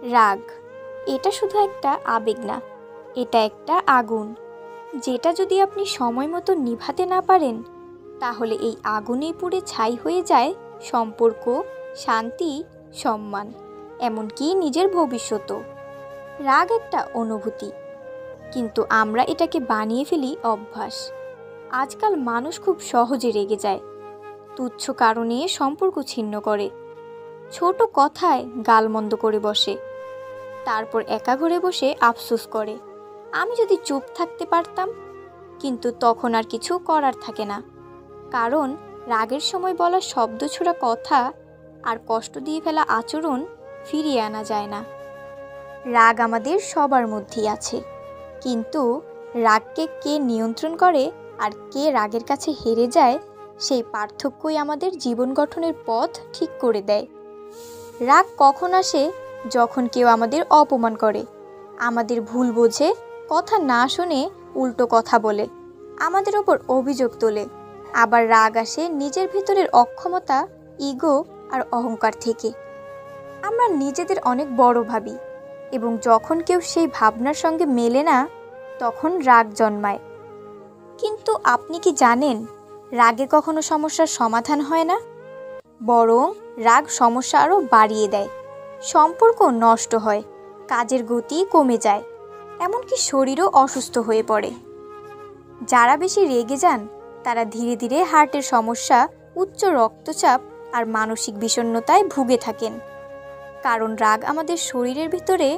রাগ এটা শুধু একটা আবেগ না, এটা একটা আগুন, যেটা যদি আপনি সময় মতো নিভাতে না পারেন তাহলে এই আগুনেই পুড়ে ছাই হয়ে যায় সম্পর্ক, শান্তি, সম্মান, এমনকি নিজের ভবিষ্যতও। রাগ একটা অনুভূতি, কিন্তু আমরা এটাকে বানিয়ে ফেলি অভ্যাস। আজকাল মানুষ খুব সহজে রেগে যায়, তুচ্ছ কারণে সম্পর্ক ছিন্ন করে, ছোট কথায় গালমন্দ করে বসে, তারপর একা ঘরে বসে আফসোস করে আমি যদি চুপ থাকতে পারতাম। কিন্তু তখন আর কিছু করার থাকে না, কারণ রাগের সময় বলা শব্দ ছোড়া কথা আর কষ্ট দিয়ে ফেলা আচরণ ফিরিয়ে আনা যায় না। রাগ আমাদের সবার মধ্যেই আছে, কিন্তু রাগকে কে নিয়ন্ত্রণ করে আর কে রাগের কাছে হেরে যায় সেই পার্থক্যই আমাদের জীবন গঠনের পথ ঠিক করে দেয়। রাগ কখন আসে? যখন কেউ আমাদের অপমান করে, আমাদের ভুল বোঝে, কথা না শুনে উল্টো কথা বলে, আমাদের ওপর অভিযোগ তোলে। আবার রাগ আসে নিজের ভিতরের অক্ষমতা, ইগো আর অহংকার থেকে। আমরা নিজেদের অনেক বড় ভাবি, এবং যখন কেউ সেই ভাবনার সঙ্গে মেলে না তখন রাগ জন্মায়। কিন্তু আপনি কি জানেন, রাগে কখনো সমস্যার সমাধান হয় না, বরং রাগ সমস্যা আরও বাড়িয়ে দেয়। সম্পর্ক নষ্ট হয়, কাজের গতি কমে যায়, এমনকি শরীরও অসুস্থ হয়ে পড়ে। যারা বেশি রেগে যান তারা ধীরে ধীরে হার্টের সমস্যা, উচ্চ রক্তচাপ আর মানসিক বিষণ্ণতায় ভুগে থাকেন। কারণ রাগ আমাদের শরীরের ভিতরে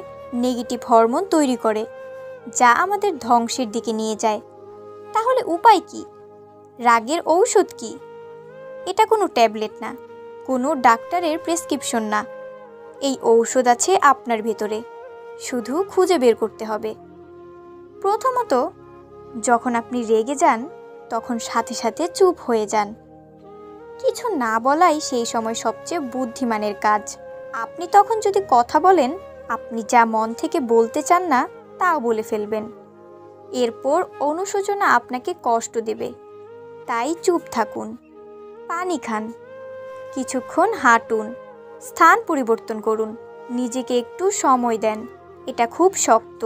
নেগেটিভ হরমোন তৈরি করে, যা আমাদের ধ্বংসের দিকে নিয়ে যায়। তাহলে উপায় কি? রাগের ঔষধ কি? এটা কোনো ট্যাবলেট না, কোনো ডাক্তারের প্রেসক্রিপশন না। এই ঔষধ আছে আপনার ভেতরে, শুধু খুঁজে বের করতে হবে। প্রথমত, যখন আপনি রেগে যান তখন সাথে সাথে চুপ হয়ে যান। কিছু না বলাই সেই সময় সবচেয়ে বুদ্ধিমানের কাজ। আপনি তখন যদি কথা বলেন, আপনি যা মন থেকে বলতে চান না তাও বলে ফেলবেন। এরপর অনুশোচনা আপনাকে কষ্ট দেবে, তাই চুপ থাকুন। পানি খান, কিছুক্ষণ হাঁটুন, স্থান পরিবর্তন করুন, নিজেকে একটু সময় দেন। এটা খুব শক্ত,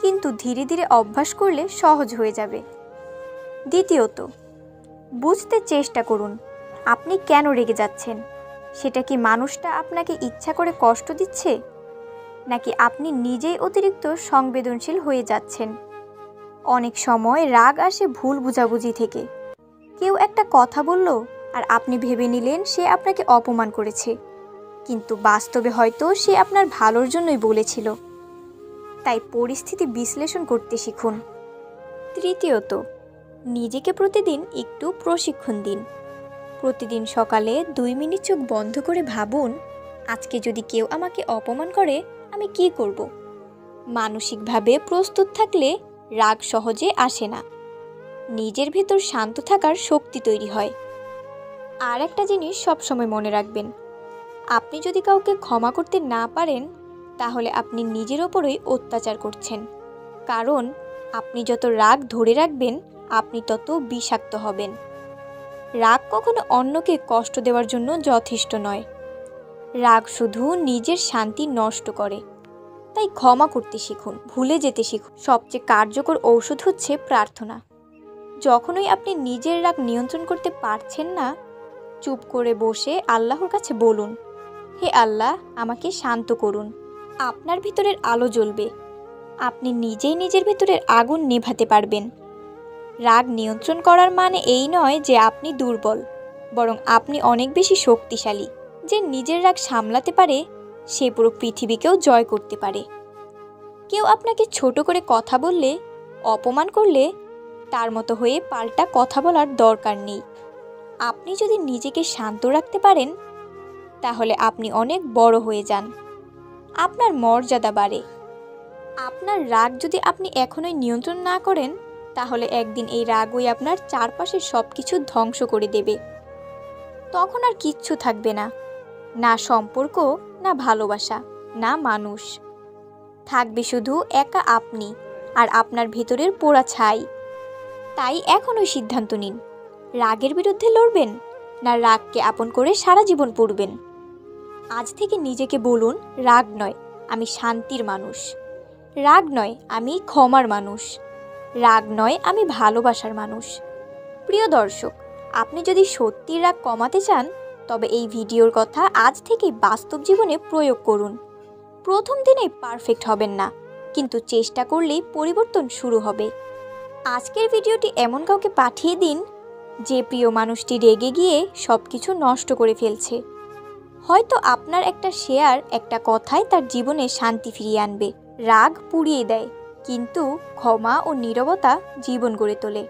কিন্তু ধীরে ধীরে অভ্যাস করলে সহজ হয়ে যাবে। দ্বিতীয়ত, বুঝতে চেষ্টা করুন আপনি কেন রেগে যাচ্ছেন। সেটা কি মানুষটা আপনাকে ইচ্ছা করে কষ্ট দিচ্ছে, নাকি আপনি নিজেই অতিরিক্ত সংবেদনশীল হয়ে যাচ্ছেন? অনেক সময় রাগ আসে ভুল বোঝাবুঝি থেকে। কেউ একটা কথা বলল আর আপনি ভেবে নিলেন সে আপনাকে অপমান করেছে, কিন্তু বাস্তবে হয়তো সে আপনার ভালোর জন্যই বলেছিল। তাই পরিস্থিতি বিশ্লেষণ করতে শিখুন। তৃতীয়ত, নিজেকে প্রতিদিন একটু প্রশিক্ষণ দিন। প্রতিদিন সকালে 2 মিনিট চোখ বন্ধ করে ভাবুন, আজকে যদি কেউ আমাকে অপমান করে আমি কি করব। মানসিকভাবে প্রস্তুত থাকলে রাগ সহজে আসে না, নিজের ভেতর শান্ত থাকার শক্তি তৈরি হয়। আর একটা জিনিস সবসময় মনে রাখবেন, আপনি যদি কাউকে ক্ষমা করতে না পারেন তাহলে আপনি নিজের ওপরই অত্যাচার করছেন। কারণ আপনি যত রাগ ধরে রাখবেন আপনি তত বিষাক্ত হবেন। রাগ কখনো অন্যকে কষ্ট দেওয়ার জন্য যথেষ্ট নয়। রাগ শুধু নিজের শান্তি নষ্ট করে। তাই ক্ষমা করতে শিখুন, ভুলে যেতে শিখুন। সবচেয়ে কার্যকর ঔষধ হচ্ছে প্রার্থনা। যখনই আপনি নিজের রাগ নিয়ন্ত্রণ করতে পারছেন না, চুপ করে বসে আল্লাহর কাছে বলুন, হে আল্লাহ, আমাকে শান্ত করুন। আপনার ভিতরের আলো জ্বলবে, আপনি নিজেই নিজের ভিতরের আগুন নেভাতে পারবেন। রাগ নিয়ন্ত্রণ করার মানে এই নয় যে আপনি দুর্বল, বরং আপনি অনেক বেশি শক্তিশালী। যে নিজের রাগ সামলাতে পারে সে পুরো পৃথিবীকেও জয় করতে পারে। কেউ আপনাকে ছোট করে কথা বললে, অপমান করলে, তার মতো হয়ে পাল্টা কথা বলার দরকার নেই। আপনি যদি নিজেকে শান্ত রাখতে পারেন তাহলে আপনি অনেক বড় হয়ে যান, আপনার মর্যাদা বাড়ে। আপনার রাগ যদি আপনি এখনোই নিয়ন্ত্রণ না করেন তাহলে একদিন এই রাগই আপনার চারপাশের সব কিছু ধ্বংস করে দেবে। তখন আর কিচ্ছু থাকবে না, না সম্পর্ক, না ভালোবাসা, না মানুষ। থাকবে শুধু একা আপনি আর আপনার ভেতরের পোড়া ছাই। তাই এখনই সিদ্ধান্ত নিন, রাগের বিরুদ্ধে লড়বেন না রাগকে আপন করে সারা জীবন পড়বেন। আজ থেকে নিজেকে বলুন, রাগ নয়, আমি শান্তির মানুষ। রাগ নয়, আমি ক্ষমার মানুষ। রাগ নয়, আমি ভালোবাসার মানুষ। প্রিয় দর্শক, আপনি যদি সত্যি রাগ কমাতে চান তবে এই ভিডিওর কথা আজ থেকেই বাস্তব জীবনে প্রয়োগ করুন। প্রথম দিনেই পারফেক্ট হবেন না, কিন্তু চেষ্টা করলেই পরিবর্তন শুরু হবে। আজকের ভিডিওটি এমন কাউকে পাঠিয়ে দিন যে প্রিয় মানুষটি রেগে গিয়ে সব কিছু নষ্ট করে ফেলছে। হয়তো আপনার একটা শেয়ার, একটা কথাই তার জীবনে শান্তি ফিরিয়ে আনবে। রাগ পুড়িয়ে দেয়, কিন্তু ক্ষমা ও নীরবতা জীবন গড়ে তোলে।